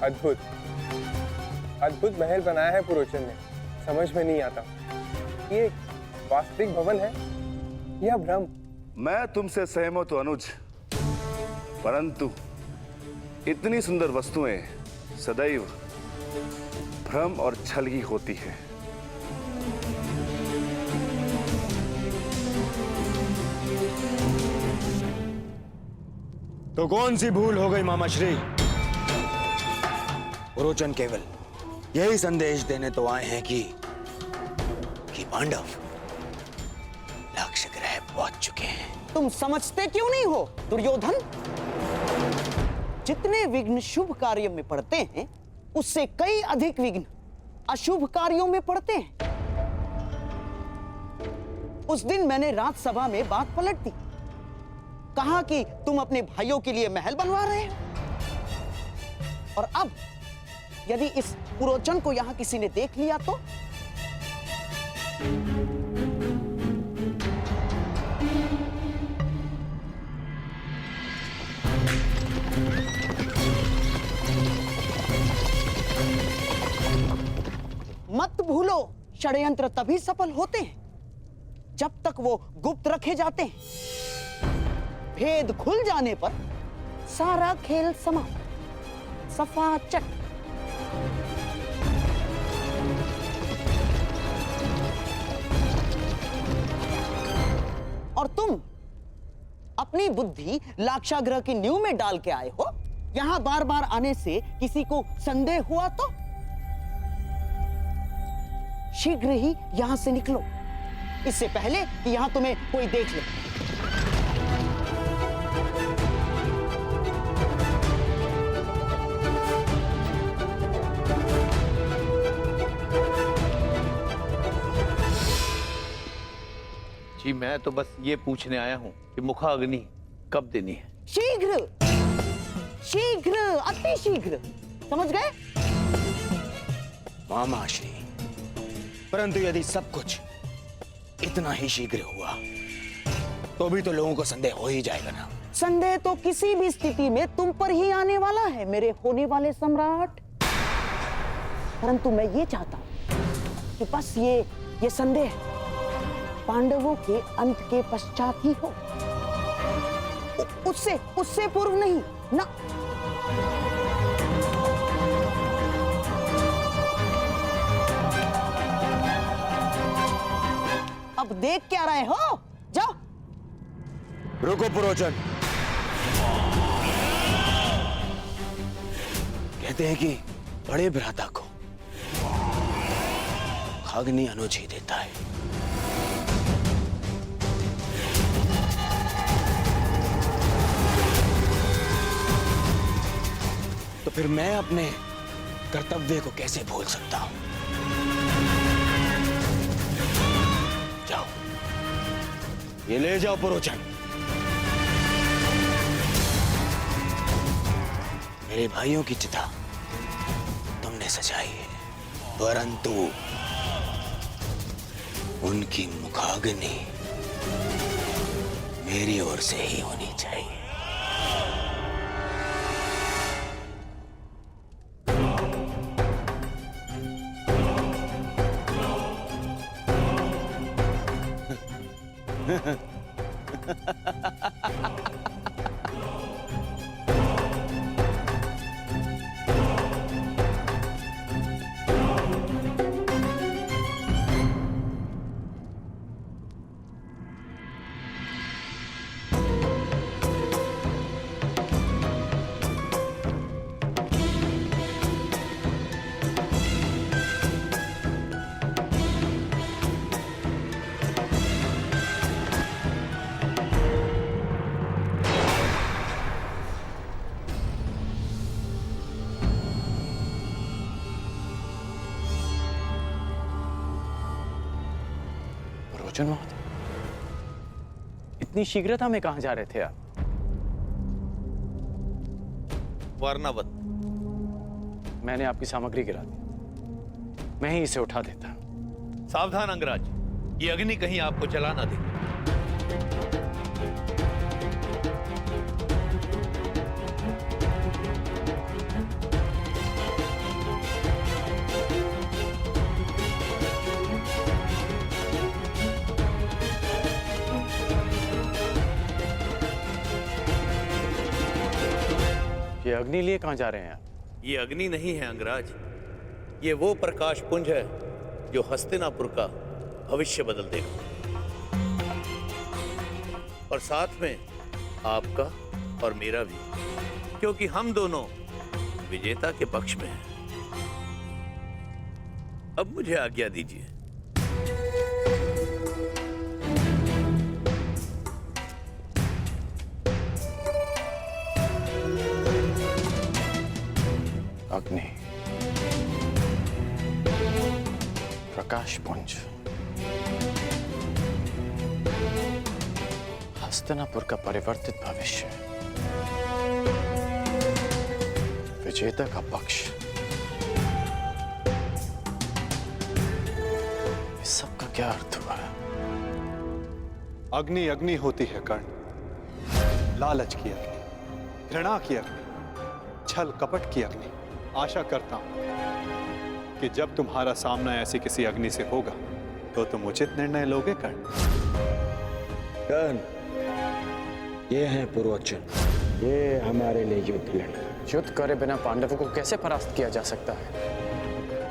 अद्भुत अद्भुत महल बनाया है पुरोचन ने। समझ में नहीं आता ये वास्तविक भवन है या भ्रम। मैं तुमसे सहमत हूं अनुज, परंतु इतनी सुंदर वस्तुएं सदैव भ्रम और छल ही होती है। तो कौन सी भूल हो गई मामा श्री? पुरोचन केवल यही संदेश देने तो आए हैं कि पांडव लक्ष्य ग्रह पहुंच चुके हैं। तुम समझते क्यों नहीं हो दुर्योधन? जितने विघ्न शुभ कार्य में पड़ते हैं उससे कई अधिक विघ्न अशुभ कार्यों में पड़ते हैं। उस दिन मैंने राजसभा में बात पलट दी, कहा कि तुम अपने भाइयों के लिए महल बनवा रहे हो, और अब यदि इस पुरोचन को यहां किसी ने देख लिया तो? मत भूलो, षड्यंत्र तभी सफल होते हैं जब तक वो गुप्त रखे जाते हैं। भेद खुल जाने पर सारा खेल समाप्त, सफा चट। और तुम अपनी बुद्धि लाक्षागृह की नींव में डाल के आए हो। यहां बार बार आने से किसी को संदेह हुआ तो शीघ्र ही यहां से निकलो, इससे पहले कि यहां तुम्हें कोई देख ले। जी मैं तो बस ये पूछने आया हूं कि मुखाग्नि कब देनी है? शीघ्र, शीघ्र, अति शीघ्र, समझ गए? मामा श्री, परंतु यदि सब कुछ इतना ही शीघ्र हुआ तो भी तो लोगों को संदेह हो ही जाएगा ना। संदेह तो किसी भी स्थिति में तुम पर ही आने वाला है मेरे होने वाले सम्राट। परंतु मैं ये चाहता हूं कि बस ये संदेह पांडवों के अंत के पश्चात ही हो, उससे पूर्व नहीं ना। अब देख क्या रहे हो? जाओ। रुको पुरोचन, कहते हैं कि बड़े भ्राता को अग्नि अनुज ही देता है। तो फिर मैं अपने कर्तव्य को कैसे भूल सकता हूं? जाओ, ये ले जाओ पुरोचन। मेरे भाइयों की चिता तुमने सजाई है, परंतु उनकी मुखाग्नि मेरी ओर से ही होनी चाहिए। इतनी शीघ्रता में कहां जा रहे थे आप? वर्णावत, मैंने आपकी सामग्री गिरा दी, मैं ही इसे उठा देता। सावधान अंगराज, ये अग्नि कहीं आपको जला ना दे। ये अग्नि लिए कहाँ जा रहे हैं आप? ये अग्नि नहीं है अंगराज, ये वो प्रकाश पुंज है जो हस्तिनापुर का भविष्य बदल देगा, और साथ में आपका और मेरा भी, क्योंकि हम दोनों विजेता के पक्ष में हैं। अब मुझे आज्ञा दीजिए। अग्नि, प्रकाश पुंज, हस्तिनापुर का परिवर्तित भविष्य, विजेता का पक्ष, इस सब का क्या अर्थ हुआ? अग्नि अग्नि होती है कर्ण, लालच की अग्नि, घृणा की अग्नि, छल कपट की अग्नि। आशा करता हूं कि जब तुम्हारा सामना ऐसी किसी अग्नि से होगा तो तुम उचित निर्णय लोगे कर्ण। कर्ण, ये है पुरोचन, ये हमारे लिए युद्ध लड़े। युद्ध करे बिना पांडवों को कैसे परास्त किया जा सकता है?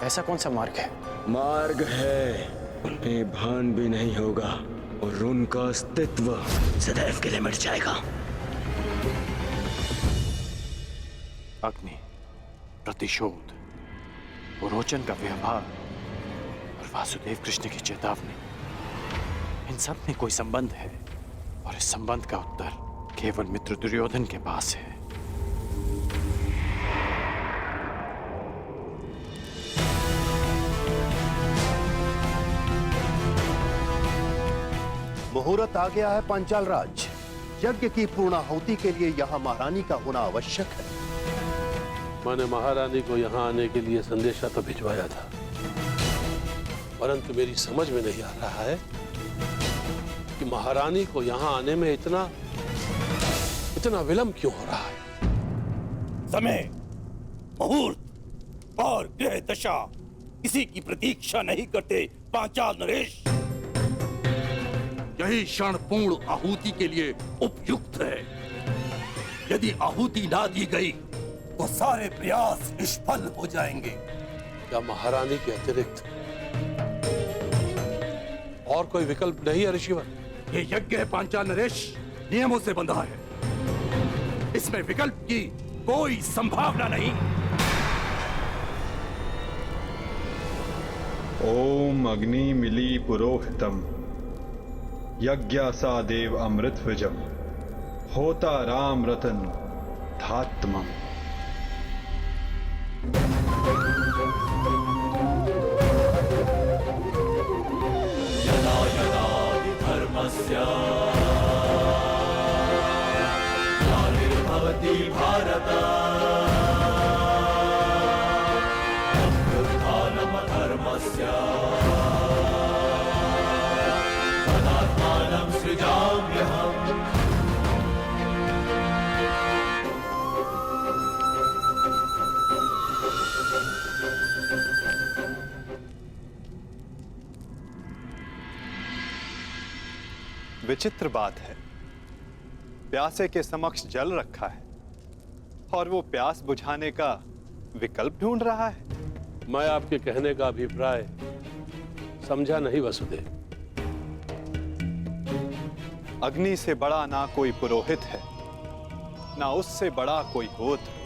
ऐसा कौन सा मार्ग है? मार्ग है, उन्हें भान भी नहीं होगा और उनका अस्तित्व सदैव के लिए मिट जाएगा। अग्नि, प्रतिशोध, पुरोचन का व्यवहार और वासुदेव कृष्ण की चेतावनी, इन सब में कोई संबंध है, और इस संबंध का उत्तर केवल मित्र दुर्योधन के पास है। मुहूर्त आ गया है पांचाल राज। यज्ञ की पूर्णाहुति के लिए यहाँ महारानी का होना आवश्यक है। मैंने महारानी को यहाँ आने के लिए संदेशा तो भिजवाया था, परंतु मेरी समझ में नहीं आ रहा है कि महारानी को यहाँ आने में इतना विलंब क्यों हो रहा है। समय, मुहूर्त और ग्रह दशा किसी की प्रतीक्षा नहीं करते पांचाल नरेश। यही क्षण पूर्ण आहुति के लिए उपयुक्त है। यदि आहुति ना दी गई तो सारे प्रयास निष्फल हो जाएंगे। क्या महारानी के अतिरिक्त और कोई विकल्प नहीं है ऋषिवर? ये यज्ञ है पांचाल नरेश, नियमों से बंधा है। इसमें विकल्प की कोई संभावना नहीं। ओम अग्नि मिली पुरोहितम, यज्ञासा देव अमृत विजम, होता राम रतन धात्मम। यदा यदा हि धर्मस्य ग्लानिर्भवति भारत, अभ्युत्थानमधर्मस्य तदात्मानं सृजाम्यहम्। विचित्र बात है, प्यासे के समक्ष जल रखा है और वो प्यास बुझाने का विकल्प ढूंढ रहा है। मैं आपके कहने का अभिप्राय समझा नहीं वसुदेव। अग्नि से बड़ा ना कोई पुरोहित है, ना उससे बड़ा कोई होत है।